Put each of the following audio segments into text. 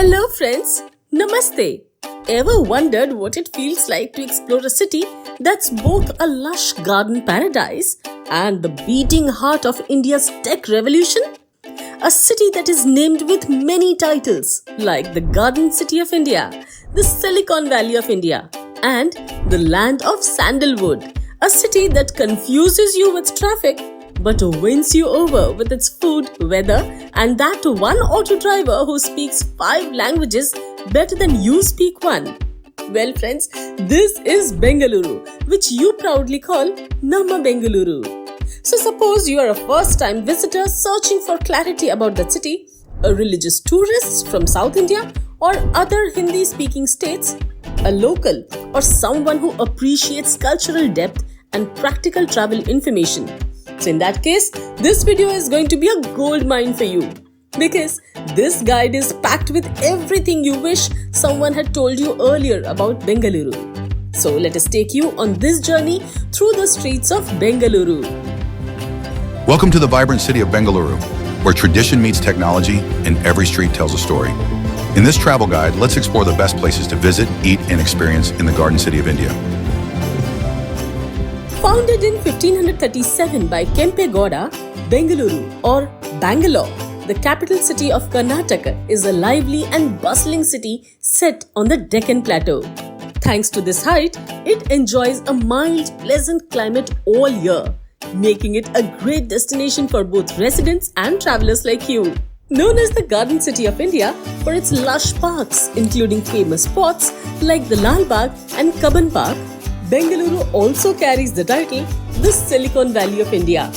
Hello friends, Namaste. Ever wondered what it feels like to explore a city that's both a lush garden paradise and the beating heart of India's tech revolution? A city that is named with many titles like the Garden City of India, the Silicon Valley of India, and the land of sandalwood. A city that confuses you with traffic but wins you over with its food, weather, and that one auto driver who speaks 5 languages better than you speak one. Well friends, this is Bengaluru, which you proudly call Namma Bengaluru. So suppose you are a first-time visitor searching for clarity about the city, a religious tourist from South India or other Hindi-speaking states, a local or someone who appreciates cultural depth and practical travel information. So in that case, this video is going to be a gold mine for you because this guide is packed with everything you wish someone had told you earlier about Bengaluru. So let us take you on this journey through the streets of Bengaluru. Welcome to the vibrant city of Bengaluru, where tradition meets technology and every street tells a story. In this travel guide, let's explore the best places to visit, eat, and experience in the Garden City of India. Founded in 1537 by Kempe Gowda, Bengaluru or Bangalore, the capital city of Karnataka, is a lively and bustling city set on the Deccan Plateau. Thanks to this height, it enjoys a mild, pleasant climate all year, making it a great destination for both residents and travelers like you. Known as the Garden City of India for its lush parks, including famous spots like the Lal Bagh and Cubbon Park, Bengaluru also carries the title the Silicon Valley of India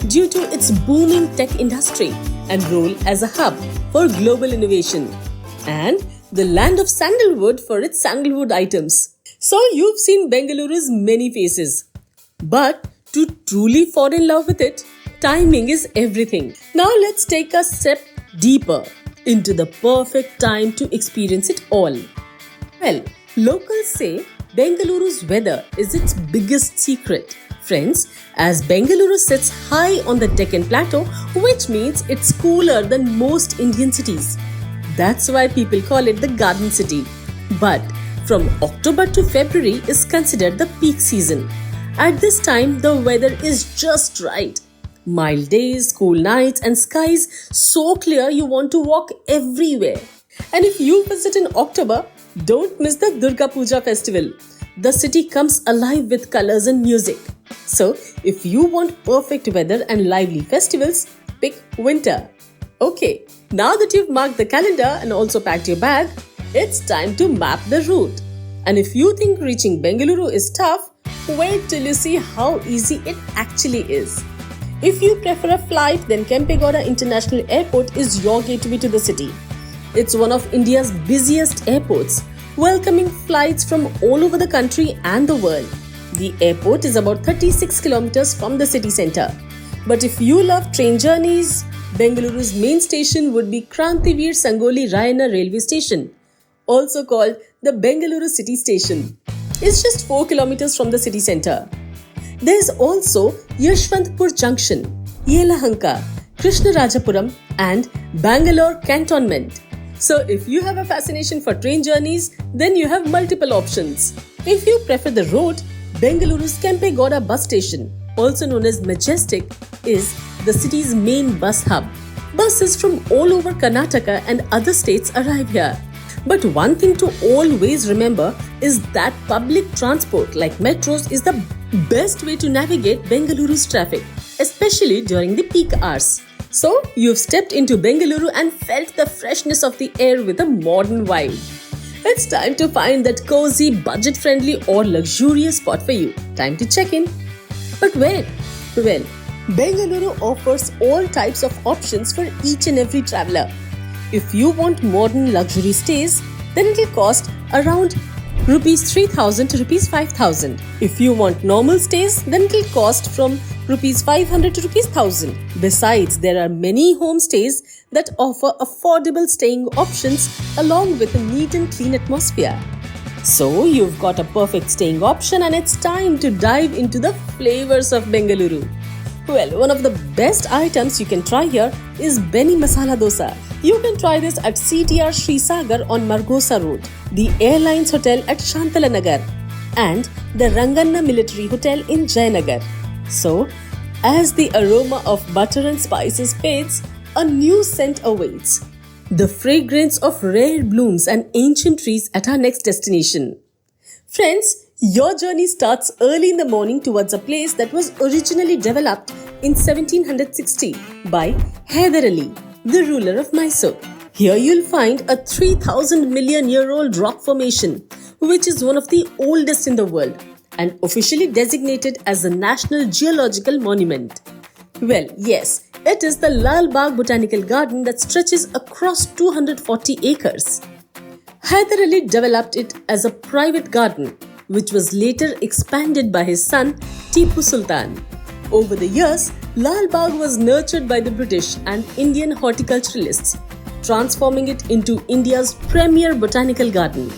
due to its booming tech industry and role as a hub for global innovation, and the land of sandalwood for its sandalwood items. So you've seen Bengaluru's many faces, but to truly fall in love with it, timing is everything. Now let's take a step deeper into the perfect time to experience it all. Well, locals say Bengaluru's weather is its biggest secret, friends, as Bengaluru sits high on the Deccan Plateau, which means it's cooler than most Indian cities. That's why people call it the Garden City. But from October to February is considered the peak season. At this time, the weather is just right. Mild days, cool nights, and skies so clear you want to walk everywhere. And if you visit in October, don't miss the Durga Puja festival. The city comes alive with colors and music. So, if you want perfect weather and lively festivals, pick winter. Okay, now that you've marked the calendar and also packed your bag, it's time to map the route. And if you think reaching Bengaluru is tough, wait till you see how easy it actually is. If you prefer a flight, then Kempe Gowda International Airport is your gateway to the city. It's one of India's busiest airports, welcoming flights from all over the country and the world. The airport is about 36 kilometers from the city center. But if you love train journeys, Bengaluru's main station would be Krantiveer Sangoli Rayana railway station, also called the Bengaluru City Station. It's just 4 kilometers from the city center. There's also Yashwantpur Junction, Yelahanka, Krishnarajapuram, and Bangalore Cantonment. So if you have a fascination for train journeys, then you have multiple options. If you prefer the road, Bengaluru's Kempe Gowda bus station, also known as Majestic, is the city's main bus hub. Buses from all over Karnataka and other states arrive here. But one thing to always remember is that public transport like metros is the best way to navigate Bengaluru's traffic, especially during the peak hours. So, you've stepped into Bengaluru and felt the freshness of the air with a modern vibe. It's time to find that cozy, budget-friendly or luxurious spot for you. Time to check in. But where? Well, Bengaluru offers all types of options for each and every traveler. If you want modern luxury stays, then it will cost around Rs 3,000 to Rs 5,000. If you want normal stays, then it will cost from Rs 500 to Rs 1,000. Besides, there are many homestays that offer affordable staying options along with a neat and clean atmosphere. So, you've got a perfect staying option and it's time to dive into the flavors of Bengaluru. Well, one of the best items you can try here is Beni Masala Dosa. You can try this at CTR Sri Sagar on Margosa Road, the Airlines Hotel at Shantalanagar, and the Ranganna Military Hotel in Jayanagar. So, as the aroma of butter and spices fades, a new scent awaits. The fragrance of rare blooms and ancient trees at our next destination. Friends, your journey starts early in the morning towards a place that was originally developed in 1760 by Hyder Ali, the ruler of Mysore. Here you'll find a 3,000 million year old rock formation, which is one of the oldest in the world and officially designated as a National Geological Monument. Well, yes, it is the Lal Bagh Botanical Garden that stretches across 240 acres. Hyder Ali developed it as a private garden, which was later expanded by his son Tipu Sultan. Over the years, Lal Bagh was nurtured by the British and Indian horticulturalists, transforming it into India's premier botanical garden.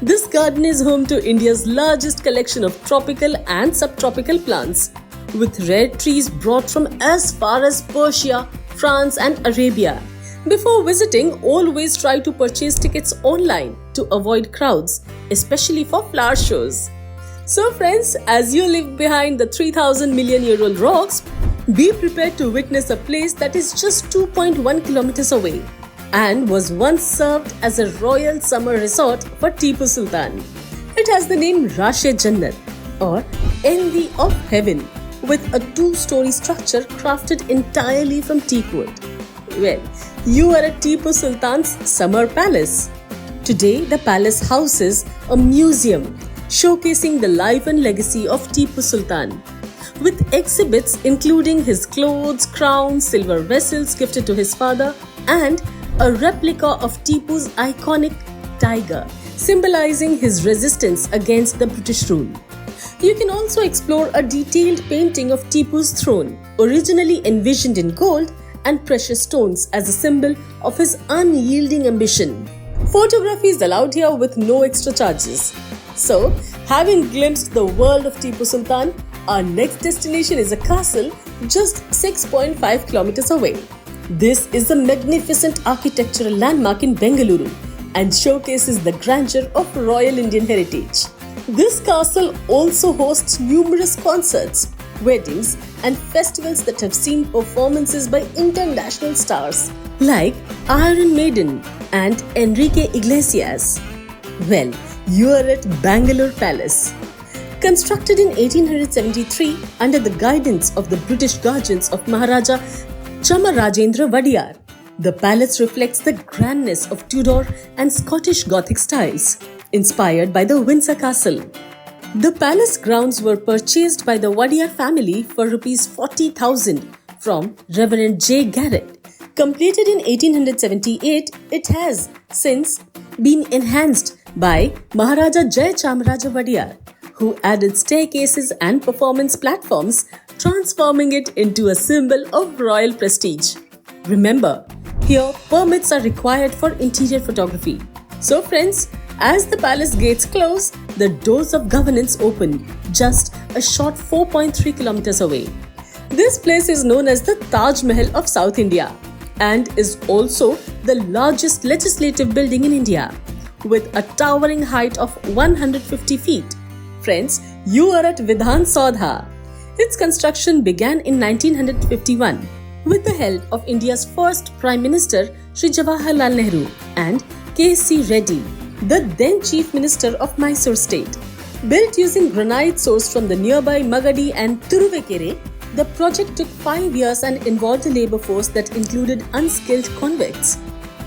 This garden is home to India's largest collection of tropical and subtropical plants, with rare trees brought from as far as Persia, France, and Arabia. Before visiting, always try to purchase tickets online to avoid crowds, especially for flower shows. So friends, as you leave behind the 3,000 million year old rocks, be prepared to witness a place that is just 2.1 kilometers away and was once served as a royal summer resort for Tipu Sultan. It has the name Rash-e-Jannat or Envy of Heaven, with a 2-story structure crafted entirely from teak wood. Well, you are at Tipu Sultan's summer palace. Today, the palace houses a museum showcasing the life and legacy of Tipu Sultan, with exhibits including his clothes, crown, silver vessels gifted to his father, and a replica of Tipu's iconic tiger, symbolizing his resistance against the British rule. You can also explore a detailed painting of Tipu's throne, originally envisioned in gold and precious stones as a symbol of his unyielding ambition. Photography is allowed here with no extra charges. So, having glimpsed the world of Tipu Sultan, our next destination is a castle just 6.5 kilometers away. This is a magnificent architectural landmark in Bengaluru and showcases the grandeur of Royal Indian heritage. This castle also hosts numerous concerts, weddings, and festivals that have seen performances by international stars like Iron Maiden and Enrique Iglesias. Well, you are at Bangalore Palace. Constructed in 1873 under the guidance of the British guardians of Maharaja Chamarajendra Wadiyar, the palace reflects the grandness of Tudor and Scottish Gothic styles, inspired by the Windsor Castle. The palace grounds were purchased by the Wadiyar family for Rs 40,000 from Reverend J. Garrett. Completed in 1878, it has since been enhanced by Maharaja Jai Chamaraja Wadiyar, who added staircases and performance platforms, transforming it into a symbol of royal prestige. Remember, here permits are required for interior photography. So friends, as the palace gates close, the doors of governance open just a short 4.3 kilometers away. This place is known as the Taj Mahal of South India and is also the largest legislative building in India, with a towering height of 150 feet. Friends, you are at Vidhan Saudha. Its construction began in 1951 with the help of India's first Prime Minister Shri Jawaharlal Nehru and K.C. Reddy, the then Chief Minister of Mysore State. Built using granite sourced from the nearby Magadi and Turuvekere, the project took 5 years and involved a labour force that included unskilled convicts.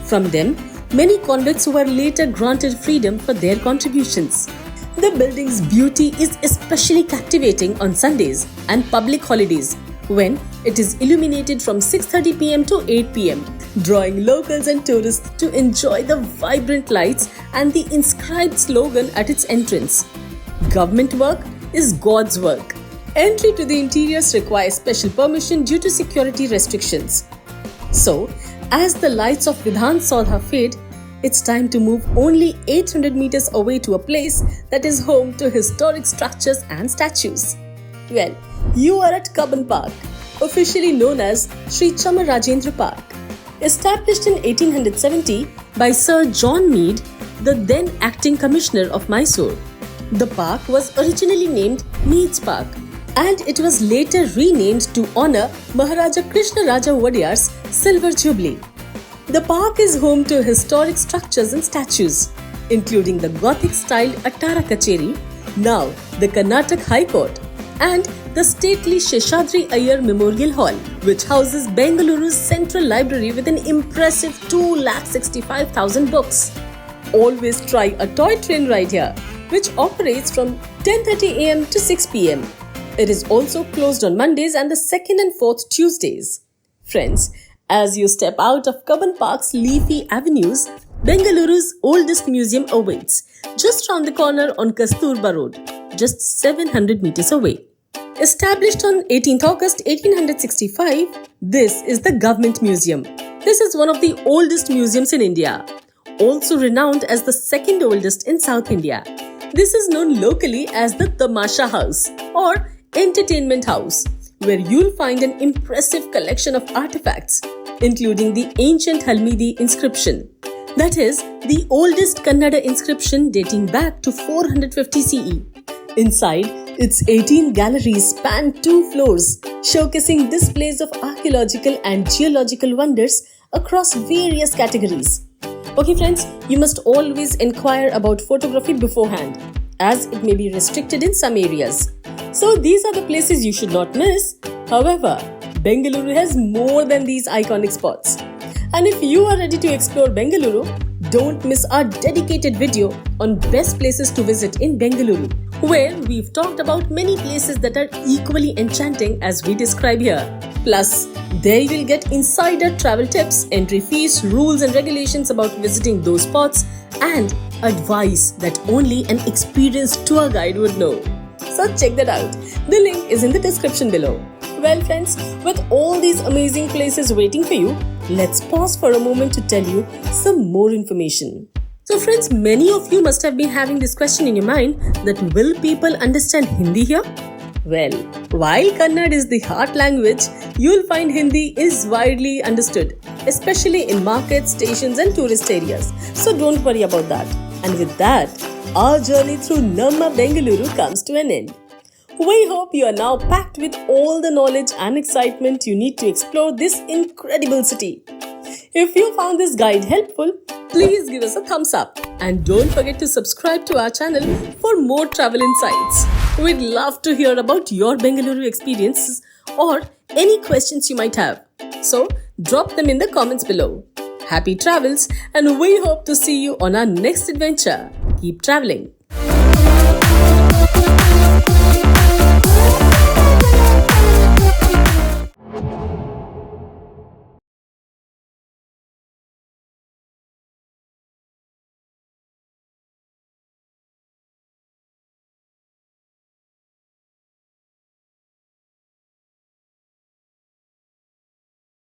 From them, many convicts were later granted freedom for their contributions. The building's beauty is especially captivating on Sundays and public holidays, when it is illuminated from 6:30 pm to 8 pm, drawing locals and tourists to enjoy the vibrant lights and the inscribed slogan at its entrance: "Government work is God's work." Entry to the interiors requires special permission due to security restrictions. So, as the lights of Vidhan Saudha fade, it's time to move only 800 meters away to a place that is home to historic structures and statues. You are at Cubbon Park, officially known as Sri Chamarajendra Park. Established in 1870 by Sir John Mead, the then acting commissioner of Mysore. The park was originally named Meads Park, and it was later renamed to honor Maharaja Krishnaraja Wodeyar's Silver Jubilee. The park is home to historic structures and statues, including the Gothic-styled Attara Kacheri, now the Karnataka High Court, and the stately Sheshadri Iyer Memorial Hall, which houses Bengaluru's central library with an impressive 265,000 books. Always try a toy train ride here, which operates from 10:30 am to 6 pm. It is also closed on Mondays and the second and fourth Tuesdays. Friends, as you step out of Cubbon Park's leafy avenues, Bengaluru's oldest museum awaits, just round the corner on Kasturba Road, just 700 meters away. Established on 18th August 1865, this is the Government Museum. This is one of the oldest museums in India, also renowned as the second oldest in South India. This is known locally as the Tamasha House or Entertainment House, where you'll find an impressive collection of artifacts, including the ancient Halmidi inscription. That is, the oldest Kannada inscription dating back to 450 CE. Inside, its 18 galleries span 2 floors, showcasing displays of archaeological and geological wonders across various categories. Okay friends, you must always inquire about photography beforehand, as it may be restricted in some areas. So these are the places you should not miss. However, Bengaluru has more than these iconic spots. And if you are ready to explore Bengaluru, don't miss our dedicated video on best places to visit in Bengaluru, where we've talked about many places that are equally enchanting as we describe here. Plus, there you will get insider travel tips, entry fees, rules and regulations about visiting those spots, and advice that only an experienced tour guide would know. So check that out. The link is in the description below. Well friends, with all these amazing places waiting for you, let's pause for a moment to tell you some more information. So friends, many of you must have been having this question in your mind that will people understand Hindi here? Well, while Kannada is the heart language, you'll find Hindi is widely understood, especially in markets, stations and tourist areas. So don't worry about that. And with that, our journey through Namma Bengaluru comes to an end. We hope you are now packed with all the knowledge and excitement you need to explore this incredible city. If you found this guide helpful, please give us a thumbs up and don't forget to subscribe to our channel for more travel insights. We'd love to hear about your Bengaluru experiences or any questions you might have. So drop them in the comments below. Happy travels, and we hope to see you on our next adventure. Keep traveling.